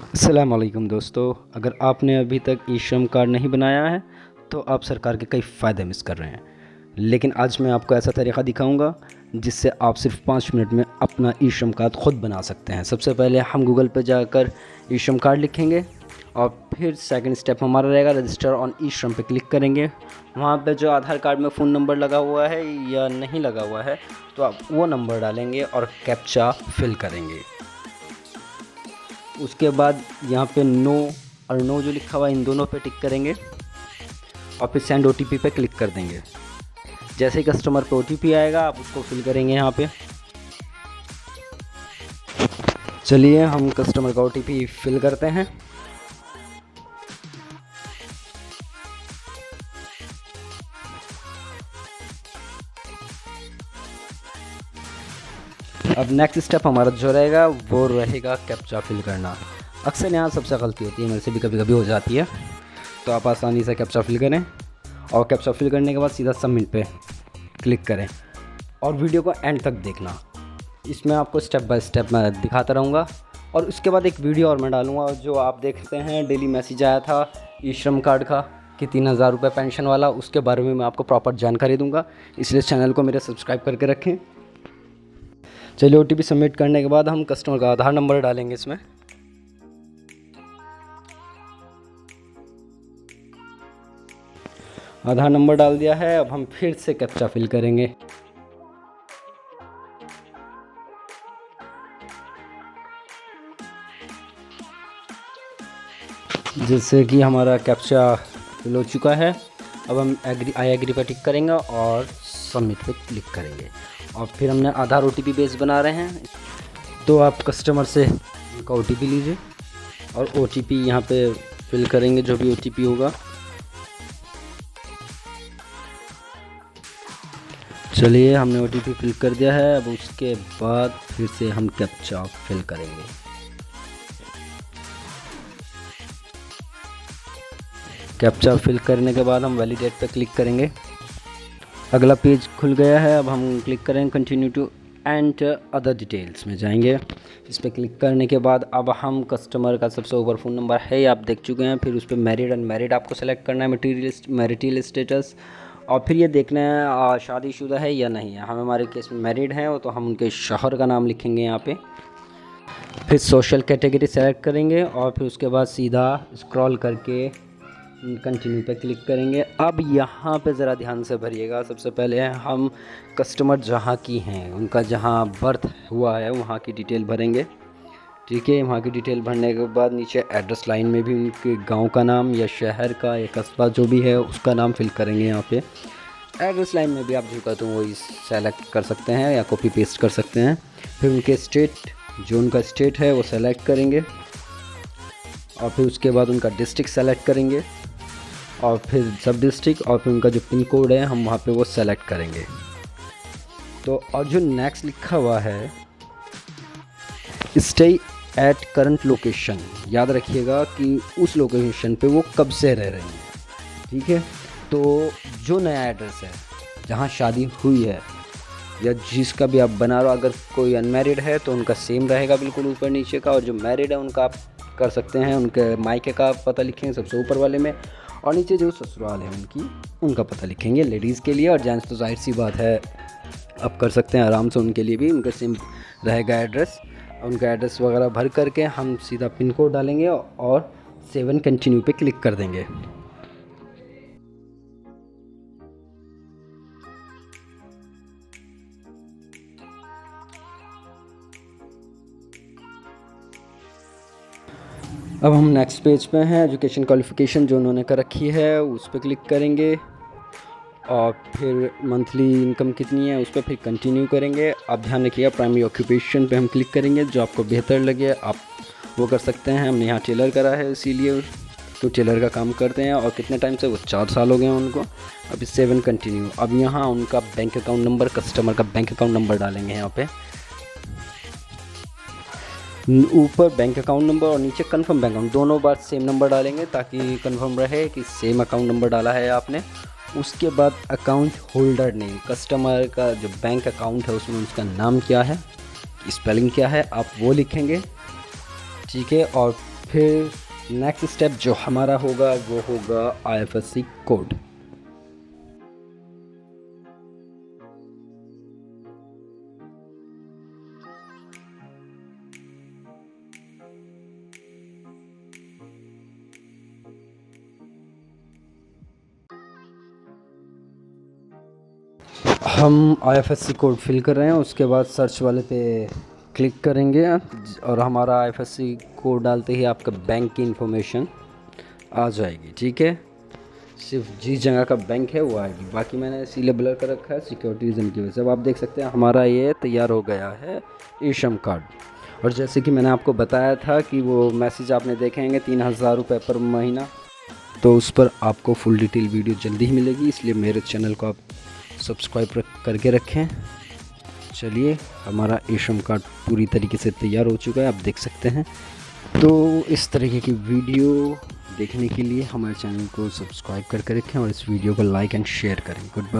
अस्सलाम वालेकुम दोस्तों, अगर आपने अभी तक ई श्रम कार्ड नहीं बनाया है तो आप सरकार के कई फ़ायदे मिस कर रहे हैं। लेकिन आज मैं आपको ऐसा तरीक़ा दिखाऊंगा जिससे आप सिर्फ 5 मिनट में अपना ई श्रम कार्ड ख़ुद बना सकते हैं। सबसे पहले हम गूगल पर जाकर ई श्रम कार्ड लिखेंगे और फिर सेकंड स्टेप हमारा रहेगा रजिस्टर ऑन ई श्रम पे क्लिक करेंगे। वहाँ पे जो आधार कार्ड में फ़ोन नंबर लगा हुआ है या नहीं लगा हुआ है तो आप वो नंबर डालेंगे और कैप्चा फिल करेंगे। उसके बाद यहाँ पे नो और नो जो लिखा हुआ है इन दोनों पे टिक करेंगे और फिर सेंड ओटीपी पे क्लिक कर देंगे। जैसे ही कस्टमर पे ओटीपी आएगा आप उसको फिल करेंगे यहाँ पे। चलिए हम कस्टमर का ओटीपी फिल करते हैं। अब नेक्स्ट स्टेप हमारा जो रहेगा वो रहेगा कैप्चा फिल करना। अक्सर यहाँ सबसे गलती होती है, मेरे से भी कभी कभी हो जाती है, तो आप आसानी से कैप्चा फिल करें और कैप्चा फिल करने के बाद सीधा सबमिट पे क्लिक करें और वीडियो को एंड तक देखना। इसमें आपको स्टेप बाय स्टेप मैं दिखाता रहूँगा और उसके बाद एक वीडियो और मैं डालूँगा जो आप देखते हैं डेली मैसेज आया था ई श्रम कार्ड का कि 3000 रुपये पेंशन वाला, उसके बारे में मैं आपको प्रॉपर जानकारी दूँगा, इसलिए चैनल को मेरे सब्सक्राइब करके रखें। चलिए ओटीपी सबमिट करने के बाद हम कस्टमर का आधार नंबर डालेंगे इसमें। आधार नंबर डाल दिया है, अब हम फिर से कैप्चा फिल करेंगे। जैसे कि हमारा कैप्चा फिल हो चुका है, अब हम आई एग्री पर टिक करेंगे और सबमिट पे क्लिक करेंगे और फिर हमने आधार ओटीपी बेस बना रहे हैं, तो आप कस्टमर से उनका ओटीपी लीजिए और ओटीपी यहाँ पे फिल करेंगे जो भी ओटीपी होगा। चलिए हमने ओटीपी फिल कर दिया है, अब उसके बाद फिर से हम कैप्चा फिल करेंगे। कैप्चा फिल करने के बाद हम वैलिडेट पे क्लिक करेंगे। अगला पेज खुल गया है, अब हम क्लिक करेंगे continue to enter other details में जाएंगे। इस पर क्लिक करने के बाद अब हम कस्टमर का सबसे ऊपर फ़ोन नंबर है आप देख चुके हैं, फिर उस पर मैरिड अनमैरिड आपको सेलेक्ट करना है, मैरिटल स्टेटस, और फिर ये देखना है शादीशुदा है या नहीं है। हम हमारे केस में मैरिड हैं तो हम उनके शौहर का नाम लिखेंगे यहाँ पे। फिर सोशल कैटेगरी सेलेक्ट करेंगे और फिर उसके बाद सीधा स्क्रॉल करके कंटिन्यू पे क्लिक करेंगे। अब यहाँ पे ज़रा ध्यान से भरिएगा। सबसे पहले हम कस्टमर जहाँ की हैं उनका जहाँ बर्थ हुआ है वहाँ की डिटेल भरेंगे, ठीक है। वहाँ की डिटेल भरने के बाद नीचे एड्रेस लाइन में भी उनके गांव का नाम या शहर का या कस्बा जो भी है उसका नाम फिल करेंगे। यहाँ पे एड्रेस लाइन में भी आप जो कहते हो वही सेलेक्ट कर सकते हैं या कॉपी पेस्ट कर सकते हैं। फिर उनके स्टेट, जो उनका स्टेट है वो सेलेक्ट करेंगे और फिर उसके बाद उनका डिस्ट्रिक्ट सेलेक्ट करेंगे और फिर सब डिस्ट्रिक्ट और फिर उनका जो पिन कोड है हम वहाँ पे वो सेलेक्ट करेंगे। तो और जो नेक्स्ट लिखा हुआ है स्टे एट करंट लोकेशन, याद रखिएगा कि उस लोकेशन पे वो कब से रह रहे हैं, ठीक है। तो जो नया एड्रेस है जहाँ शादी हुई है या जिसका भी आप बना रहे हो, अगर कोई अनमैरिड है तो उनका सेम रहेगा बिल्कुल ऊपर नीचे का, और जो मैरिड है उनका आप कर सकते हैं उनके मायके का पता लिखेंगे सबसे ऊपर वाले में, और नीचे जो ससुराल है उनका पता लिखेंगे लेडीज़ के लिए। और जेंट्स तो जाहिर सी बात है आप कर सकते हैं आराम से, उनके लिए भी उनका सेम रहेगा एड्रेस। उनका एड्रेस वगैरह भर करके हम सीधा पिन कोड डालेंगे और 7 कंटिन्यू पे क्लिक कर देंगे। अब हम नेक्स्ट पेज पे हैं, एजुकेशन क्वालिफ़िकेशन जो उन्होंने कर रखी है उस पर क्लिक करेंगे और फिर मंथली इनकम कितनी है उस पर फिर कंटिन्यू करेंगे। आप ध्यान रखिएगा प्राइमरी ऑक्यूपेशन पे हम क्लिक करेंगे, जो आपको बेहतर लगे आप वो कर सकते हैं। हमने यहाँ टेलर करा है इसीलिए तो टेलर का काम करते हैं और कितने टाइम से, वो 4 साल हो गए हैं उनको। अब 7 कंटिन्यू। अब यहाँ उनका बैंक अकाउंट नंबर, कस्टमर का बैंक अकाउंट नंबर डालेंगे यहाँ पे, ऊपर बैंक अकाउंट नंबर और नीचे कंफर्म बैंक अकाउंट, दोनों बार सेम नंबर डालेंगे ताकि कंफर्म रहे कि सेम अकाउंट नंबर डाला है आपने। उसके बाद अकाउंट होल्डर नेम, कस्टमर का जो बैंक अकाउंट है उसमें उसका नाम क्या है, स्पेलिंग क्या है, आप वो लिखेंगे, ठीक है। और फिर नेक्स्ट स्टेप जो हमारा होगा वो होगा IFSC कोड। हम IFSC कोड फिल कर रहे हैं, उसके बाद सर्च वाले पे क्लिक करेंगे और हमारा IFSC कोड डालते ही आपका बैंक की इन्फॉर्मेशन आ जाएगी। ठीक है, सिर्फ जिस जगह का बैंक है वो आएगी, बाकी मैंने इसीलिए ब्लर कर रखा है सिक्योरिटी रीज़न की वजह से। अब आप देख सकते हैं हमारा ये तैयार हो गया है ई-श्रम कार्ड। और जैसे कि मैंने आपको बताया था कि वो मैसेज आपने देखेंगे 3000 रुपये पर महीना, तो उस पर आपको फुल डिटेल वीडियो जल्दी ही मिलेगी, इसलिए मेरे चैनल को आप सब्सक्राइब करके रखें। चलिए, हमारा ई-श्रम कार्ड पूरी तरीके से तैयार हो चुका है, आप देख सकते हैं। तो इस तरीके की वीडियो देखने के लिए हमारे चैनल को सब्सक्राइब करके रखें और इस वीडियो को लाइक एंड शेयर करें। Good bye.